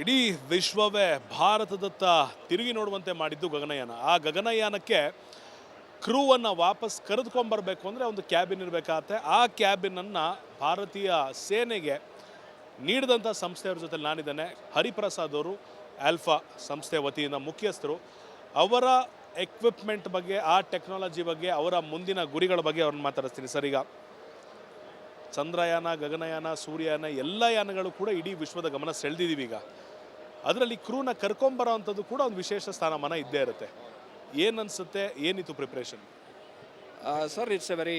ಇಡೀ ವಿಶ್ವವೇ ಭಾರತದತ್ತ ತಿರುಗಿ ನೋಡುವಂತೆ ಮಾಡಿದ್ದು ಗಗನಯಾನ. ಆ ಗಗನಯಾನಕ್ಕೆ ಕ್ರೂವನ್ನು ವಾಪಸ್ ಕರೆದುಕೊಂಬರಬೇಕು ಅಂದರೆ ಒಂದು ಕ್ಯಾಬಿನ್ ಇರಬೇಕಾಗತ್ತೆ. ಆ ಕ್ಯಾಬಿನನ್ನು ಭಾರತೀಯ ಸೇನೆಗೆ ನೀಡಿದಂಥ ಸಂಸ್ಥೆಯವ್ರ ಜೊತೆ ನಾನಿದ್ದೇನೆ. ಹರಿಪ್ರಸಾದ್ ಅವರು ಆಲ್ಫಾ ಸಂಸ್ಥೆ ವತಿಯಿಂದ ಮುಖ್ಯಸ್ಥರು. ಅವರ ಎಕ್ವಿಪ್ಮೆಂಟ್ ಬಗ್ಗೆ, ಆ ಟೆಕ್ನಾಲಜಿ ಬಗ್ಗೆ, ಅವರ ಮುಂದಿನ ಗುರಿಗಳ ಬಗ್ಗೆ ಅವ್ರನ್ನ ಮಾತಾಡಿಸ್ತೀನಿ. ಸರ್, ಈಗ ಚಂದ್ರಯಾನ, ಗಗನಯಾನ, ಸೂರ್ಯಯಾನ ಎಲ್ಲ ಯಾನಗಳು ಕೂಡ ಇಡೀ ವಿಶ್ವದ ಗಮನ ಸೆಳೆದಿದ್ದೀವಿ. ಈಗ ಅದರಲ್ಲಿ ಕ್ರೂನ ಕರ್ಕೊಂಬರೋ ಅಂಥದ್ದು ಕೂಡ ಒಂದು ವಿಶೇಷ ಸ್ಥಾನಮಾನ ಇದ್ದೇ ಇರುತ್ತೆ. ಏನನ್ಸುತ್ತೆ, ಏನಿತ್ತು preparation? Sir, it's A very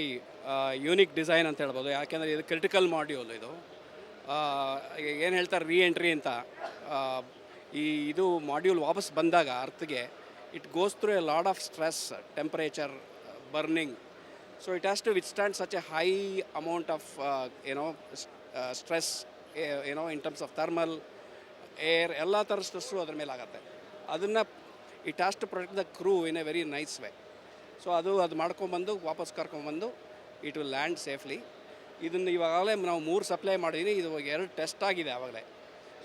unique design ಅಂತ ಹೇಳ್ಬೋದು. ಯಾಕೆಂದರೆ ಇದು ಕ್ರಿಟಿಕಲ್ ಮಾಡ್ಯೂಲ್. ಇದು ಏನು ಹೇಳ್ತಾರೆ, ರೀ ಎಂಟ್ರಿ ಅಂತ. ಇದು ಮಾಡ್ಯೂಲ್ ವಾಪಸ್ ಬಂದಾಗ ಅರ್ಥಗೆ it goes through a lot of stress, temperature, burning. So it has to withstand such a high amount of stress, in terms of thermal, air, ಎಲ್ಲ ಥರ ಸ್ಟ್ರೆಸ್ಸು ಅದ್ರ ಮೇಲೆ ಆಗುತ್ತೆ. ಅದನ್ನು it has to protect the crew in a very nice way. So ಅದು ಮಾಡ್ಕೊಂಬಂದು ವಾಪಸ್ ಕರ್ಕೊಂಬಂದು ಇಟ್ ವಿಲ್ ಲ್ಯಾಂಡ್ ಸೇಫ್ಲಿ. ಇದನ್ನು ಇವಾಗಲೇ ನಾವು 3 ಸಪ್ಲೈ ಮಾಡಿದ್ದೀನಿ. ಇದು 2 ಟೆಸ್ಟ್ ಆಗಿದೆ ಆವಾಗಲೇ.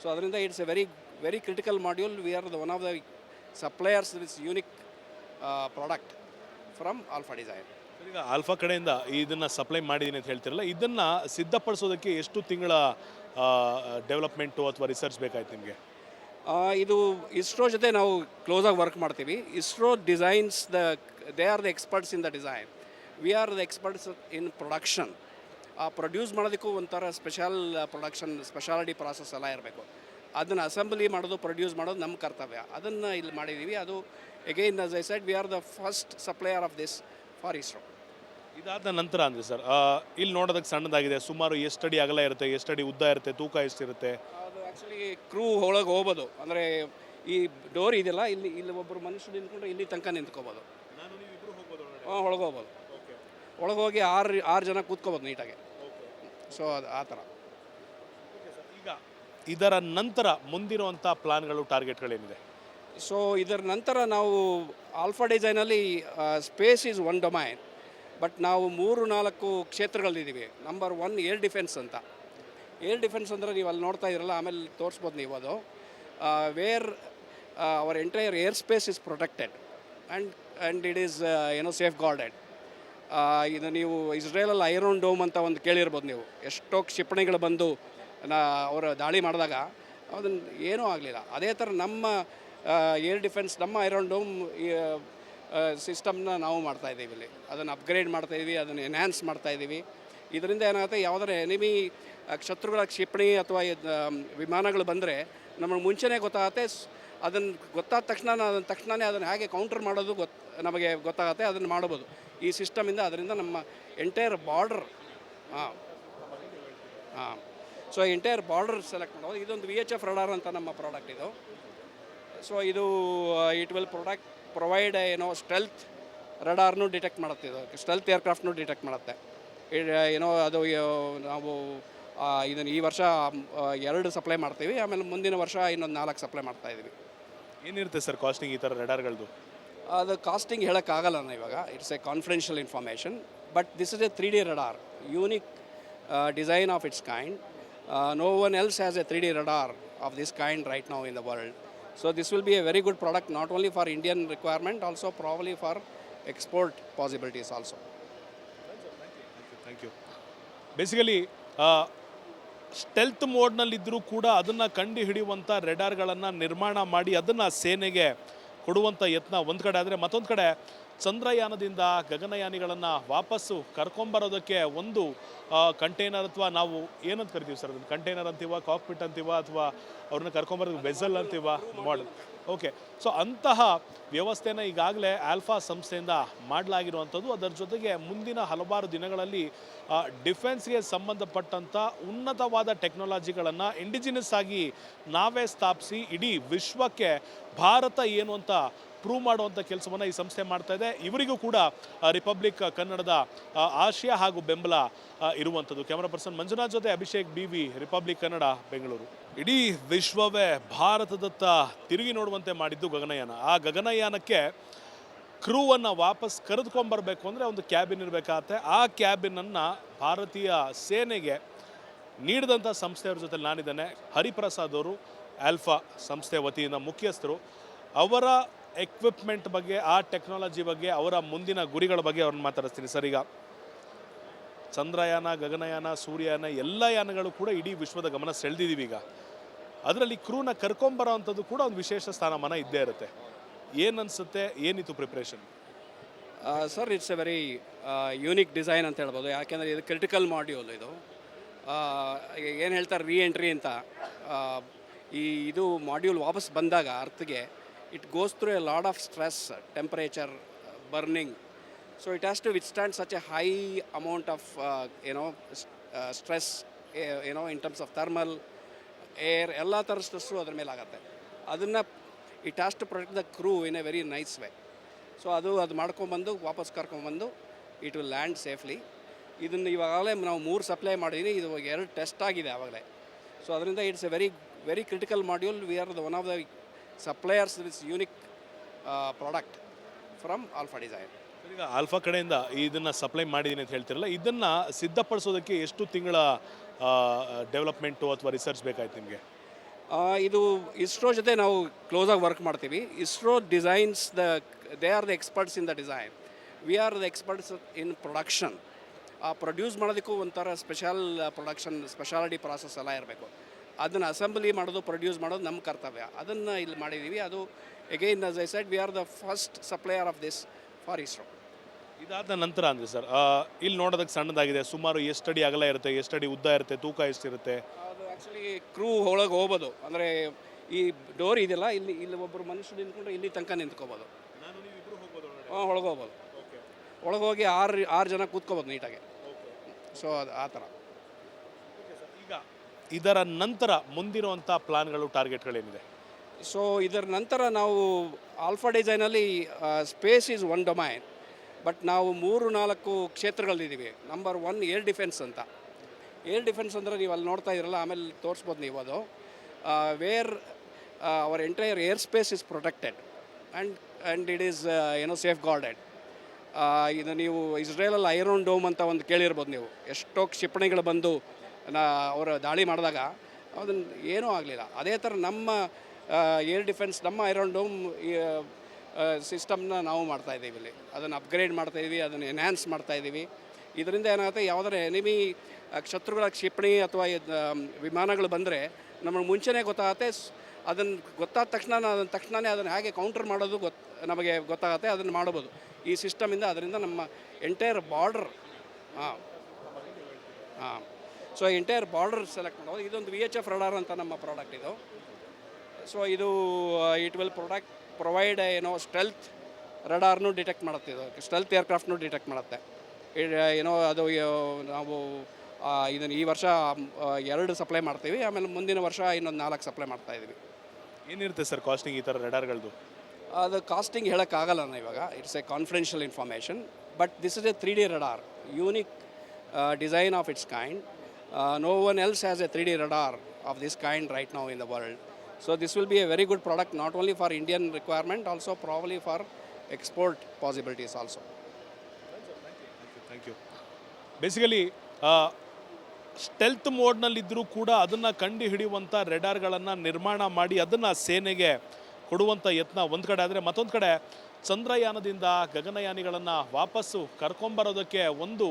ಸೊ ಅದರಿಂದ it's A very very critical module. We are the one of the suppliers with unique product from alpha design. ಈಗ ಆಲ್ಫಾ ಕಡೆಯಿಂದ ಇದನ್ನು ಸಪ್ಲೈ ಮಾಡಿದ್ದೀನಿ ಅಂತ ಹೇಳ್ತಿರಲ್ಲ, ಇದನ್ನು ಸಿದ್ಧಪಡಿಸೋದಕ್ಕೆ ಎಷ್ಟು ತಿಂಗಳ ಡೆವಲಪ್ಮೆಂಟು ಅಥವಾ ರಿಸರ್ಚ್ ಬೇಕಾಯ್ತು ನಿಮಗೆ? ಇದು ಇಸ್ರೋ ಜೊತೆ ನಾವು ಕ್ಲೋಸಾಗಿ ವರ್ಕ್ ಮಾಡ್ತೀವಿ. ISRO designs they are the experts in the design. We are the experts in production. Produce ಮಾಡೋದಕ್ಕೂ ಒಂಥರ ಸ್ಪೆಷಲ್ ಪ್ರೊಡಕ್ಷನ್, ಸ್ಪೆಷಾಲಿಟಿ ಪ್ರಾಸೆಸ್ ಎಲ್ಲ ಇರಬೇಕು. ಅದನ್ನು ಅಸೆಂಬ್ಲಿ ಮಾಡೋದು, ಪ್ರೊಡ್ಯೂಸ್ ಮಾಡೋದು ನಮ್ಮ ಕರ್ತವ್ಯ. ಅದನ್ನು ಇಲ್ಲಿ ಮಾಡಿದ್ದೀವಿ. ಅದು again as I said, we are the first supplier of this for ISRO. ಇದಾದ ನಂತರ ಅಂದರೆ ಸರ್, ಇಲ್ಲಿ ನೋಡೋದಕ್ಕೆ ಸಣ್ಣದಾಗಿದೆ. ಸುಮಾರು ಎಷ್ಟು ಅಡಿ ಅಗಲ ಇರುತ್ತೆ, ಎಷ್ಟು ಅಡಿ ಉದ್ದ ಇರುತ್ತೆ, ತೂಕ ಎಷ್ಟಿರುತ್ತೆ? ಅದು ಆ್ಯಕ್ಚುಲಿ ಕ್ರೂ ಒಳಗೆ ಹೋಗ್ಬೋದು. ಅಂದರೆ ಈ ಡೋರ್ ಇದೆಯಲ್ಲ, ಇಲ್ಲಿ ಒಬ್ಬರು ಮನುಷ್ಯರು ನಿಂತ್ಕೊಂಡ್ರೆ ಇಲ್ಲಿ ತನಕ ನಿಂತ್ಕೋಬೋದು. ಒಳಗೆ ಹೋಗ್ಬೋದು. ಒಳಗೆ ಹೋಗಿ 6 ಜನ ಕೂತ್ಕೋಬೋದು ನೀಟಾಗಿ. ಸೊ ಅದು ಆ ಥರ. ಈಗ ಇದರ ನಂತರ ಮುಂದಿರುವಂಥ ಪ್ಲಾನ್ಗಳು, ಟಾರ್ಗೆಟ್ಗಳೇನಿದೆ? ಸೊ ಇದರ ನಂತರ ನಾವು ಆಲ್ಫಾ ಡಿಸೈನಲ್ಲಿ space is one domain. But ನಾವು 3-4 ಕ್ಷೇತ್ರಗಳಿದ್ದೀವಿ. ನಂಬರ್ 1 ಏರ್ ಡಿಫೆನ್ಸ್ ಅಂತ. ಏರ್ ಡಿಫೆನ್ಸ್ ಅಂದರೆ ನೀವು ಅಲ್ಲಿ ನೋಡ್ತಾ ಇದ್ದೀರಲ್ಲ, ಆಮೇಲೆ ತೋರಿಸ್ಬೋದು ನೀವು. ಅದು where our entire air space is protected and it is safeguarded. ಇದು ನೀವು ಇಸ್ರೇಲಲ್ಲಿ ಐರನ್ ಡೋಮ್ ಅಂತ ಒಂದು ಕೇಳಿರ್ಬೋದು ನೀವು. ಎಷ್ಟೋ ಕ್ಷಿಪಣಿಗಳು ಬಂದು ಅವರು ದಾಳಿ ಮಾಡಿದಾಗ ಅದನ್ನು ಏನೂ ಆಗಲಿಲ್ಲ. ಅದೇ ಥರ ನಮ್ಮ ಏರ್ ಡಿಫೆನ್ಸ್, ನಮ್ಮ ಐರನ್ ಡೋಮ್ ಸಿಸ್ಟಮ್ನ ನಾವು ಮಾಡ್ತಾಯಿದ್ದೀವಿ ಇಲ್ಲಿ. ಅದನ್ನು ಅಪ್ಗ್ರೇಡ್ ಮಾಡ್ತಾಯಿದ್ದೀವಿ, ಅದನ್ನು ಎನ್ಹ್ಯಾನ್ಸ್ ಮಾಡ್ತಾಯಿದ್ದೀವಿ. ಇದರಿಂದ ಏನಾಗುತ್ತೆ, ಯಾವುದರ ಎನಿಮಿ ಶತ್ರುಗಳ ಕ್ಷಿಪಣಿ ಅಥವಾ ವಿಮಾನಗಳು ಬಂದರೆ ನಮಗೆ ಮುಂಚೆನೇ ಗೊತ್ತಾಗುತ್ತೆ. ಅದನ್ನು ಗೊತ್ತಾದ ತಕ್ಷಣವೇ ಅದನ್ನು ಹೇಗೆ ಕೌಂಟರ್ ಮಾಡೋದು ನಮಗೆ ಗೊತ್ತಾಗುತ್ತೆ. ಅದನ್ನು ಮಾಡ್ಬೋದು ಈ ಸಿಸ್ಟಮಿಂದ. ಅದರಿಂದ ನಮ್ಮ entire border so entire border select ಮಾಡೋದು. ಇದೊಂದು VHF ರಡಾರ್ ಅಂತ ನಮ್ಮ ಪ್ರಾಡಕ್ಟ್ ಇದು. ಸೊ ಇದು ಇಟ್ ವಿಲ್ ಪ್ರೊವೈಡ್ ಸ್ಟೆಲ್ತ್ ರಡಾರ್ನು ಡಿಟೆಕ್ಟ್ ಮಾಡುತ್ತೆ. ಇದು ಸ್ಟೆಲ್ತ್ ಏರ್ಕ್ರಾಫ್ಟ್ನು ಡಿಟೆಕ್ಟ್ ಮಾಡುತ್ತೆ. ಅದು ನಾವು ಇದನ್ನು ಈ ವರ್ಷ 2 ಸಪ್ಲೈ ಮಾಡ್ತೀವಿ. ಆಮೇಲೆ ಮುಂದಿನ ವರ್ಷ ಇನ್ನೊಂದು 4 ಸಪ್ಲೈ ಮಾಡ್ತಾಯಿದ್ದೀವಿ. ಏನಿರುತ್ತೆ ಸರ್ ಕಾಸ್ಟಿಂಗ್ ಈ ಥರ ರಡಾರ್ಗಳದ್ದು? ಅದು ಕಾಸ್ಟಿಂಗ್ ಹೇಳೋಕ್ಕಾಗಲ್ಲ ಇವಾಗ. It's a confidential information. But this is a 3D radar, unique design of its kind. No one else has a 3D radar of this kind right now in the world. So this will be a very good product, not only for Indian requirement, also probably for export possibilities also. Thank you. Basically, stealth ಮೋಡ್ನಲ್ಲಿದ್ದರೂ ಕೂಡ ಅದನ್ನು ಕಂಡು ಹಿಡಿಯುವಂಥ ರೆಡಾರ್ಗಳನ್ನು ನಿರ್ಮಾಣ ಮಾಡಿ ಅದನ್ನು ಸೇನೆಗೆ ಕೊಡುವಂಥ ಯತ್ನ ಒಂದು ಕಡೆ ಆದರೆ, ಮತ್ತೊಂದು ಕಡೆ ಚಂದ್ರಯಾನದಿಂದ ಗಗನಯಾನಿಗಳನ್ನು ವಾಪಸ್ಸು ಕರ್ಕೊಂಬರೋದಕ್ಕೆ ಒಂದು ಕಂಟೈನರ್, ಅಥವಾ ನಾವು ಏನಂತ ಕರಿತೀವಿ ಸರ್ ಅದನ್ನು? ಕಂಟೈನರ್ ಅಂತೀವ, ಕಾಕ್ಪಿಟ್ ಅಂತೀವ, ಅಥವಾ ಅವ್ರನ್ನ ಕರ್ಕೊಂಬರೋದಕ್ಕೆ ವೆಸಲ್ ಅಂತೀವ, ಮಾಡಲ್. ಓಕೆ. ಸೊ ಅಂತಹ ವ್ಯವಸ್ಥೆನ ಈಗಾಗಲೇ ಆಲ್ಫಾ ಸಂಸ್ಥೆಯಿಂದ ಮಾಡಲಾಗಿರುವಂಥದ್ದು. ಅದರ ಜೊತೆಗೆ ಮುಂದಿನ ಹಲವಾರು ದಿನಗಳಲ್ಲಿ ಡಿಫೆನ್ಸ್ಗೆ ಸಂಬಂಧಪಟ್ಟಂಥ ಉನ್ನತವಾದ ಟೆಕ್ನಾಲಜಿಗಳನ್ನು ಇಂಡಿಜಿನಸ್ ಆಗಿ ನಾವೇ ಸ್ಥಾಪಿಸಿ ಇಡೀ ವಿಶ್ವಕ್ಕೆ ಭಾರತ ಏನು ಅಂತ ಪ್ರೂವ್ ಮಾಡುವಂಥ ಕೆಲಸವನ್ನು ಈ ಸಂಸ್ಥೆ ಮಾಡ್ತಾ ಇದೆ. ಇವರಿಗೂ ಕೂಡ ರಿಪಬ್ಲಿಕ್ ಕನ್ನಡದ ಆಶಯ ಹಾಗೂ ಬೆಂಬಲ ಇರುವಂಥದ್ದು. ಕ್ಯಾಮರಾ ಪರ್ಸನ್ ಮಂಜುನಾಥ್ ಜೊತೆ ಅಭಿಷೇಕ್ BV, ರಿಪಬ್ಲಿಕ್ ಕನ್ನಡ, ಬೆಂಗಳೂರು. ಇಡೀ ವಿಶ್ವವೇ ಭಾರತದತ್ತ ತಿರುಗಿ ನೋಡುವಂತೆ ಮಾಡಿದ್ದು ಗಗನಯಾನ. ಆ ಗಗನಯಾನಕ್ಕೆ ಕ್ರೂವನ್ನು ವಾಪಸ್ ಕರೆದುಕೊಂಬರಬೇಕು ಅಂದರೆ ಒಂದು ಕ್ಯಾಬಿನ್ ಇರಬೇಕಾಗತ್ತೆ. ಆ ಕ್ಯಾಬಿನನ್ನು ಭಾರತೀಯ ಸೇನೆಗೆ ನೀಡಿದಂಥ ಸಂಸ್ಥೆಯವ್ರ ಜೊತೆ ನಾನಿದ್ದೇನೆ. ಹರಿಪ್ರಸಾದ್ ಅವರು ಆಲ್ಫಾ ಸಂಸ್ಥೆ ವತಿಯಿಂದ ಮುಖ್ಯಸ್ಥರು. ಅವರ ಎಕ್ವಿಪ್ಮೆಂಟ್ ಬಗ್ಗೆ, ಆ ಟೆಕ್ನಾಲಜಿ ಬಗ್ಗೆ, ಅವರ ಮುಂದಿನ ಗುರಿಗಳ ಬಗ್ಗೆ ಅವ್ರನ್ನ ಮಾತಾಡಿಸ್ತೀನಿ. ಸರ್, ಈಗ ಚಂದ್ರಯಾನ, ಗಗನಯಾನ, ಸೂರ್ಯಯಾನ ಎಲ್ಲ ಯಾನಗಳು ಕೂಡ ಇಡೀ ವಿಶ್ವದ ಗಮನ ಸೆಳೆದಿದ್ದೀವಿ. ಈಗ ಅದರಲ್ಲಿ ಕ್ರೂನ ಕರ್ಕೊಂಬರೋ ಅಂಥದ್ದು ಕೂಡ ಒಂದು ವಿಶೇಷ ಸ್ಥಾನಮಾನ ಇದ್ದೇ ಇರುತ್ತೆ. ಏನನ್ಸುತ್ತೆ, ಏನಿತ್ತು preparation? Sir, it's A very unique design ಅಂತ ಹೇಳ್ಬೋದು. ಯಾಕೆಂದರೆ ಇದು ಕ್ರಿಟಿಕಲ್ ಮಾಡ್ಯೂಲ್. ಇದು ಏನು ಹೇಳ್ತಾರೆ, ರೀ ಎಂಟ್ರಿ ಅಂತ. ಇದು ಮಾಡ್ಯೂಲ್ ವಾಪಸ್ ಬಂದಾಗ ಅರ್ಥಗೆ it goes through a lot of stress, temperature, burning. So it has to withstand such a high amount of stress, in terms of thermal, air, ಎಲ್ಲ ಥರ ಸ್ಟ್ರೆಸ್ಸು ಅದ್ರ ಮೇಲೆ ಆಗುತ್ತೆ. ಅದನ್ನು it has to protect the crew in a very nice way. So ಅದು ಮಾಡ್ಕೊಂಬಂದು ವಾಪಸ್ ಕರ್ಕೊಂಬಂದು ಇಟ್ ವಿಲ್ ಲ್ಯಾಂಡ್ ಸೇಫ್ಲಿ. ಇದನ್ನು ಇವಾಗಲೇ ನಾವು 3 ಸಪ್ಲೈ ಮಾಡಿದ್ದೀನಿ. ಇದು 2 ಟೆಸ್ಟ್ ಆಗಿದೆ ಆವಾಗಲೇ. ಸೊ ಅದರಿಂದ it's A very very critical module. We are the one of the suppliers with unique product from alpha design. ಈಗ ಆಲ್ಫಾ ಕಡೆಯಿಂದ ಇದನ್ನು ಸಪ್ಲೈ ಮಾಡಿದ್ದೀನಿ ಅಂತ ಹೇಳ್ತಿರಲ್ಲ, ಇದನ್ನು ಸಿದ್ಧಪಡಿಸೋದಕ್ಕೆ ಎಷ್ಟು ತಿಂಗಳ ಡೆವಲಪ್ಮೆಂಟು ಅಥವಾ ರಿಸರ್ಚ್ ಬೇಕಾಯ್ತು ನಿಮಗೆ? ಇದು ಇಸ್ರೋ ಜೊತೆ ನಾವು ಕ್ಲೋಸಾಗಿ ವರ್ಕ್ ಮಾಡ್ತೀವಿ. ISRO designs they are the experts in the design. We are the experts in production. Produce ಮಾಡೋದಕ್ಕೂ ಒಂಥರ ಸ್ಪೆಷಲ್ ಪ್ರೊಡಕ್ಷನ್, ಸ್ಪೆಷಾಲಿಟಿ ಪ್ರಾಸೆಸ್ ಎಲ್ಲ ಇರಬೇಕು. ಅದನ್ನು ಅಸೆಂಬ್ಲಿ ಮಾಡೋದು, ಪ್ರೊಡ್ಯೂಸ್ ಮಾಡೋದು ನಮ್ಮ ಕರ್ತವ್ಯ. ಅದನ್ನು ಇಲ್ಲಿ ಮಾಡಿದ್ದೀವಿ. ಅದು again as I said, we are the first supplier of this for ISRO. ಇದಾದ ನಂತರ ಅಂದರೆ ಸರ್, ಇಲ್ಲಿ ನೋಡೋದಕ್ಕೆ ಸಣ್ಣದಾಗಿದೆ. ಸುಮಾರು ಎಷ್ಟು ಅಡಿ ಅಗಲ ಇರುತ್ತೆ, ಎಷ್ಟು ಅಡಿ ಉದ್ದ ಇರುತ್ತೆ, ತೂಕ ಎಷ್ಟಿರುತ್ತೆ? ಅದು ಆ್ಯಕ್ಚುಲಿ ಕ್ರೂ ಒಳಗೆ ಹೋಗ್ಬೋದು. ಅಂದರೆ ಈ ಡೋರ್ ಇದೆಯಲ್ಲ, ಇಲ್ಲಿ ಒಬ್ಬರು ಮನುಷ್ಯರು ನಿಂತ್ಕೊಂಡ್ರೆ ಇಲ್ಲಿ ತನಕ ನಿಂತ್ಕೋಬೋದು. ಒಳಗೆ ಹೋಗ್ಬೋದು. ಒಳಗೆ ಹೋಗಿ 6 ಜನ ಕೂತ್ಕೋಬೋದು ನೀಟಾಗಿ. ಸೊ ಅದು ಆ ಥರ. ಈಗ ಇದರ ನಂತರ ಮುಂದಿರುವಂಥ ಪ್ಲಾನ್ಗಳು, ಟಾರ್ಗೆಟ್ಗಳೇನಿದೆ? ಸೊ ಇದರ ನಂತರ ನಾವು ಆಲ್ಫಾ ಡಿಸೈನಲ್ಲಿ space is one domain, but ನಾವು 3-4 ಕ್ಷೇತ್ರಗಳಿದ್ದೀವಿ. ನಂಬರ್ 1 ಏರ್ ಡಿಫೆನ್ಸ್ ಅಂತ. ಏರ್ ಡಿಫೆನ್ಸ್ ಅಂದರೆ ನೀವು ಅಲ್ಲಿ ನೋಡ್ತಾ ಇದ್ರಲ್ಲ, ಆಮೇಲೆ ತೋರಿಸ್ಬೋದು ನೀವು. ಅದು where our entire air space is protected and it is safeguarded. ಇದು ನೀವು ಇಸ್ರೇಲಲ್ಲಿ ಐರನ್ ಡೋಮ್ ಅಂತ ಒಂದು ಕೇಳಿರ್ಬೋದು ನೀವು. ಎಷ್ಟೋ ಕ್ಷಿಪಣಿಗಳು ಬಂದು ಅವರ ದಾಳಿ ಮಾಡಿದಾಗ ಅದನ್ನು ಏನೂ ಆಗಲಿಲ್ಲ. ಅದೇ ಥರ ನಮ್ಮ ಏರ್ ಡಿಫೆನ್ಸ್, ನಮ್ಮ ಐರನ್ ಡೋಮ್ ಸಿಸ್ಟಮ್ನ ನಾವು ಮಾಡ್ತಾಯಿದ್ದೀವಿ ಇಲ್ಲಿ. ಅದನ್ನು ಅಪ್ಗ್ರೇಡ್ ಮಾಡ್ತಾಯಿದ್ದೀವಿ, ಅದನ್ನು ಎನ್ಹ್ಯಾನ್ಸ್ ಮಾಡ್ತಾಯಿದ್ದೀವಿ. ಇದರಿಂದ ಏನಾಗುತ್ತೆ, ಯಾವುದಾದ್ರು ಎನಿಮಿ ಶತ್ರುಗಳ ಕ್ಷಿಪಣಿ ಅಥವಾ ವಿಮಾನಗಳು ಬಂದರೆ ನಮಗೆ ಮುಂಚೆನೇ ಗೊತ್ತಾಗುತ್ತೆ. ಅದನ್ನು ಗೊತ್ತಾದ ತಕ್ಷಣವೇ ಅದನ್ನು ಹೇಗೆ ಕೌಂಟರ್ ಮಾಡೋದು ನಮಗೆ ಗೊತ್ತಾಗುತ್ತೆ. ಅದನ್ನು ಮಾಡ್ಬೋದು ಈ ಸಿಸ್ಟಮಿಂದ. ಅದರಿಂದ ನಮ್ಮ entire border so entire border select ಮಾಡೋದು. ಇದೊಂದು VHF ರಡಾರ್ ಅಂತ ನಮ್ಮ ಪ್ರಾಡಕ್ಟ್ ಇದು. ಸೊ ಇದು ಇಟ್ ವಿಲ್ ಪ್ರೊವೈಡ್ ಸ್ಟೆಲ್ತ್ ರಡಾರ್ನು ಡಿಟೆಕ್ಟ್ ಮಾಡುತ್ತೆ. ಇದು ಸ್ಟೆಲ್ತ್ ಏರ್ಕ್ರಾಫ್ಟ್ನು ಡಿಟೆಕ್ಟ್ ಮಾಡುತ್ತೆ. ಅದು ನಾವು ಇದನ್ನು ಈ ವರ್ಷ 2 ಸಪ್ಲೈ ಮಾಡ್ತೀವಿ. ಆಮೇಲೆ ಮುಂದಿನ ವರ್ಷ ಇನ್ನೊಂದು 4 ಸಪ್ಲೈ ಮಾಡ್ತಾಯಿದ್ದೀವಿ. ಏನಿರುತ್ತೆ ಸರ್ ಕಾಸ್ಟಿಂಗ್ ಈ ಥರ ರಡಾರ್ಗಳದ್ದು? ಅದು ಕಾಸ್ಟಿಂಗ್ ಹೇಳೋಕ್ಕಾಗಲ್ಲ ಇವಾಗ. It's a confidential information. But this is a 3D radar, unique design of its kind. No one else has a 3D radar of this kind right now in the world. So this will be a very good product, not only for Indian requirement, also probably for export possibilities also. Thank you. Basically, stealth ಮೋಡ್ನಲ್ಲಿದ್ದರೂ ಕೂಡ ಅದನ್ನು ಕಂಡು ಹಿಡಿಯುವಂಥ ರೆಡಾರ್ಗಳನ್ನು ನಿರ್ಮಾಣ ಮಾಡಿ ಅದನ್ನು ಸೇನೆಗೆ ಕೊಡುವಂಥ ಯತ್ನ ಒಂದು ಕಡೆ ಆದರೆ, ಮತ್ತೊಂದು ಕಡೆ ಚಂದ್ರಯಾನದಿಂದ ಗಗನಯಾನಿಗಳನ್ನು ವಾಪಸ್ಸು ಕರ್ಕೊಂಬರೋದಕ್ಕೆ ಒಂದು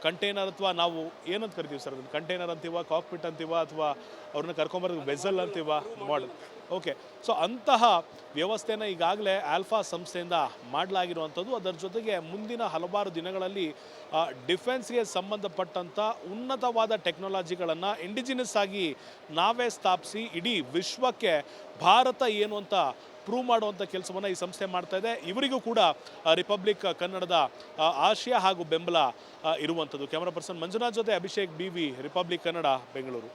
ಕಂಟೈನರ್, ಅಥವಾ ನಾವು ಏನಂತ ಕರಿತೀವಿ ಸರ್ ಅದನ್ನು? ಕಂಟೈನರ್ ಅಂತೀವ, ಕಾಕ್ಪಿಟ್ ಅಂತೀವ, ಅಥವಾ ಅವ್ರನ್ನ ಕರ್ಕೊಂಬರೋದಕ್ಕೆ ವೆಸಲ್ ಅಂತೀವ, ಮಾಡಲ್? ಓಕೆ. ಸೊ ಅಂತಹ ವ್ಯವಸ್ಥೆನ ಈಗಾಗಲೇ ಆಲ್ಫಾ ಸಂಸ್ಥೆಯಿಂದ ಮಾಡಲಾಗಿರುವಂಥದ್ದು. ಅದರ ಜೊತೆಗೆ ಮುಂದಿನ ಹಲವಾರು ದಿನಗಳಲ್ಲಿ ಡಿಫೆನ್ಸ್ಗೆ ಸಂಬಂಧಪಟ್ಟಂಥ ಉನ್ನತವಾದ ಟೆಕ್ನಾಲಜಿಗಳನ್ನು ಇಂಡಿಜಿನಸ್ ಆಗಿ ನಾವೇ ಸ್ಥಾಪಿಸಿ ಇಡೀ ವಿಶ್ವಕ್ಕೆ ಭಾರತ ಏನು ಅಂತ ಪ್ರೂವ್ ಮಾಡುವಂಥ ಕೆಲಸವನ್ನು ಈ ಸಂಸ್ಥೆ ಮಾಡ್ತಾ ಇದೆ. ಇವರಿಗೂ ಕೂಡ ರಿಪಬ್ಲಿಕ್ ಕನ್ನಡದ ಆಶಯ ಹಾಗೂ ಬೆಂಬಲ ಇರುವಂಥದ್ದು. ಕ್ಯಾಮರಾ ಪರ್ಸನ್ ಮಂಜುನಾಥ್ ಜೊತೆ ಅಭಿಷೇಕ್ BV, ರಿಪಬ್ಲಿಕ್ ಕನ್ನಡ, ಬೆಂಗಳೂರು.